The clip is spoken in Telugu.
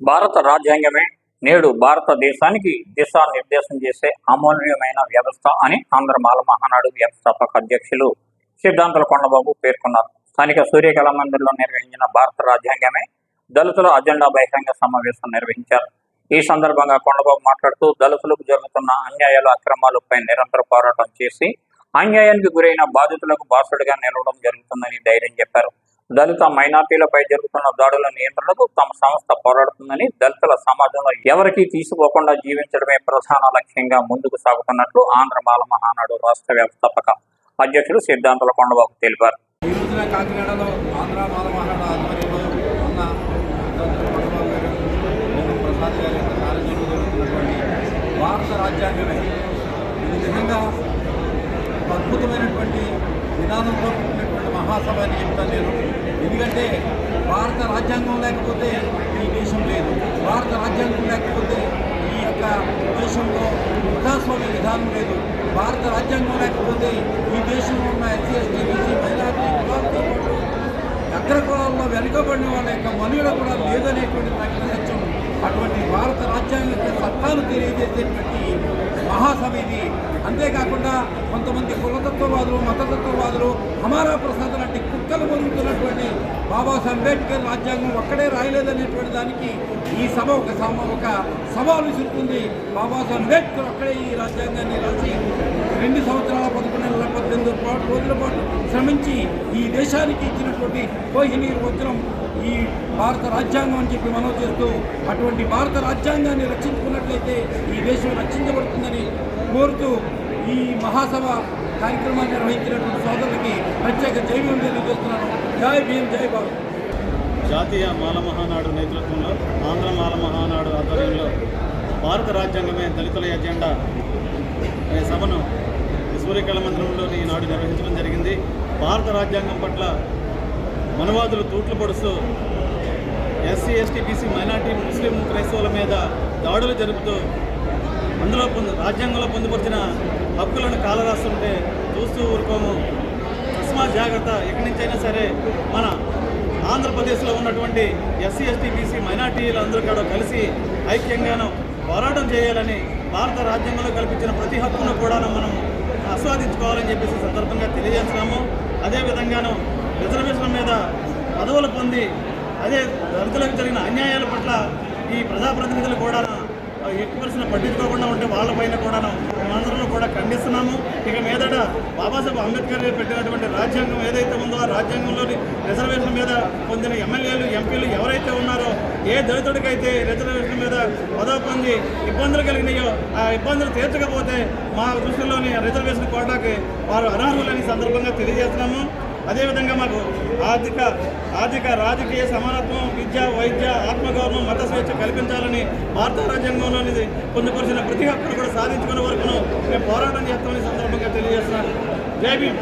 భారత రాజ్యాంగమే నేడు భారతదేశానికి దిశానిర్దేశం చేసే అమూల్యమైన వ్యవస్థ అని ఆంధ్ర మాల మహానాడు వ్యవస్థాపక అధ్యక్షులు సిద్ధాంతుల కొండబాబు పేర్కొన్నారు. స్థానిక సూర్యకళ మందిర్లో నిర్వహించిన భారత రాజ్యాంగమే దళితుల అజెండా బహిరంగ సమావేశం నిర్వహించారు. ఈ సందర్భంగా కొండబాబు మాట్లాడుతూ దళితులకు జరుగుతున్న అన్యాయాలు అక్రమాలపై నిరంతర పోరాటం చేసి అన్యాయానికి గురైన బాధితులకు బాసుడిగా నిలవడం జరుగుతుందని ధైర్యం చెప్పారు. దళిత మైనార్టీలపై జరుగుతున్న దాడుల నియంత్రణకు తమ సంస్థ పోరాడుతుందని, దళితుల సమాజంలో ఎవరికీ తీసుకోకుండా జీవించడమే ప్రధాన లక్ష్యంగా ముందుకు సాగుతున్నట్లు ఆంధ్ర మాల మహానాడు రాష్ట్ర వ్యవస్థాపక అధ్యక్షులు సిద్ధాంతుల కొండబాబు తెలిపారు. కాకినాడలో ఆంధ్ర మాల మహానాడు ఆధ్వర్యంలో ఉన్న ప్రసాద్ గారి కార్యక్రమంలో జరుగుతున్నటువంటి భారత రాజ్యాంగమే ఇది నిజంగా అద్భుతమైనటువంటి విధానంతో కూడినటువంటి మహాసభ అని చెప్తాను నేను. ఎందుకంటే భారత రాజ్యాంగం లేకపోతే ఈ దేశం లేదు. భారత రాజ్యాంగం లేకపోతే ఈ యొక్క దేశంలో ప్రజాస్వామ్య విధానం లేదు. భారత రాజ్యాంగం లేకపోతే ఈ దేశంలో ఉన్న ఎస్సీ, ఎస్టీ, బీసీ, మైనారిటీ కులాలతో పాటు అగ్రకులాల్లో వెనుకబడిన వాళ్ళ యొక్క మనుగడ కూడా లేదనేటువంటి సత్యం. అటువంటి భారత రాజ్యాంగ సత్తాను తెలియజేసేటువంటి మహాసభ ఇది. అంతేకాకుండా కొంతమంది కులతత్వవాదులు, మతతత్వవాదులు హమారా ప్రసాద్ లాంటి కుక్కలు మరుగుతున్నటువంటి బాబాసాహెబ్ అంబేద్కర్ రాజ్యాంగం ఒక్కడే రాయలేదనేటువంటి దానికి ఈ సభ ఒక సవాలు విసురుతుంది. బాబాసాహెబ్ అంబేద్కర్ ఒక్కడే ఈ రాజ్యాంగాన్ని రాసి 2 సంవత్సరాల 11 నెలల 18 రోజుల పాటు శ్రమించి ఈ దేశానికి ఇచ్చినటువంటి కోహినీర్ వజ్రం ఈ భారత రాజ్యాంగం అని చెప్పి మనం చేస్తూ అటువంటి భారత రాజ్యాంగాన్ని రక్షించుకున్నట్లయితే ఈ దేశం రక్షించబడుతుందని కోరుతూ ఈ మహాసభ కార్యక్రమాన్ని నిర్వహించినటువంటి సోదరులకి ప్రత్యేక జైవ్యం తెలియజేస్తున్నాను. జై భీమ్, జై భారత్. జాతీయ మాల మహానాడు నేతృత్వంలో ఆంధ్ర మాల మహానాడు ఆధ్వర్యంలో భారత రాజ్యాంగమే దళితుల ఎజెండా అనే సభను సూర్యకళ మందిరంలో ఈనాడు నిర్వహించడం జరిగింది. భారత రాజ్యాంగం పట్ల మనవాదులు తూట్లు పొడుస్తూ ఎస్సీ, ఎస్టీ, బీసీ, మైనార్టీ, ముస్లిం, క్రైస్తవుల మీద దాడులు జరుపుతూ అందులో రాజ్యాంగంలో పొందుపరిచిన హక్కులను కాలరాస్తుంటే చూస్తూ ఊరుకోము. తస్మాత్ జాగ్రత్త. ఎక్కడి నుంచైనా సరే మన ఆంధ్రప్రదేశ్లో ఉన్నటువంటి ఎస్సీ, ఎస్టీ, బీసీ, మైనార్టీలందరూ కూడా కలిసి ఐక్యంగాను పోరాటం చేయాలని, భారత రాజ్యాంగంలో కల్పించిన ప్రతి హక్కును కూడా మనం ఆస్వాదించుకోవాలని చెప్పేసి సందర్భంగా తెలియజేస్తున్నాము. అదేవిధంగాను రిజర్వేషన్ల మీద పదవులు పొంది అదే దళితులకు జరిగిన అన్యాయాల పట్ల ఈ ప్రజాప్రతినిధులు కూడా ఎక్కువ పర్సెంట్ పట్టించుకోకుండా ఉంటే వాళ్ళపైన కూడా మేమందరం కూడా ఖండిస్తున్నాము. ఇక మీదట బాబాసాహెబ్ అంబేద్కర్ పెట్టినటువంటి రాజ్యాంగం ఏదైతే ఉందో ఆ రాజ్యాంగంలోని రిజర్వేషన్ మీద పొందిన ఎమ్మెల్యేలు, ఎంపీలు ఎవరైతే ఉన్నారో ఏ దళితుడికైతే రిజర్వేషన్ మీద పదవి పొంది ఇబ్బందులు కలిగినాయో ఆ ఇబ్బందులు తీర్చకపోతే మా దృష్టిలోని రిజర్వేషన్ కోటాకి వారు అనర్హులని సందర్భంగా తెలియజేస్తున్నాము. అదేవిధంగా మాకు ఆర్థిక రాజకీయ సమానత్వం, విద్య, వైద్య, ఆత్మగౌరవం, మత స్వేచ్ఛ కల్పించాలని భారత రాజ్యాంగంలోని పొందుపరిచిన ప్రతి హక్కును కూడా సాధించుకునే వరకును మేము పోరాటం చేస్తామని సందర్భంగా తెలియజేస్తున్నాను. జై భీమ్.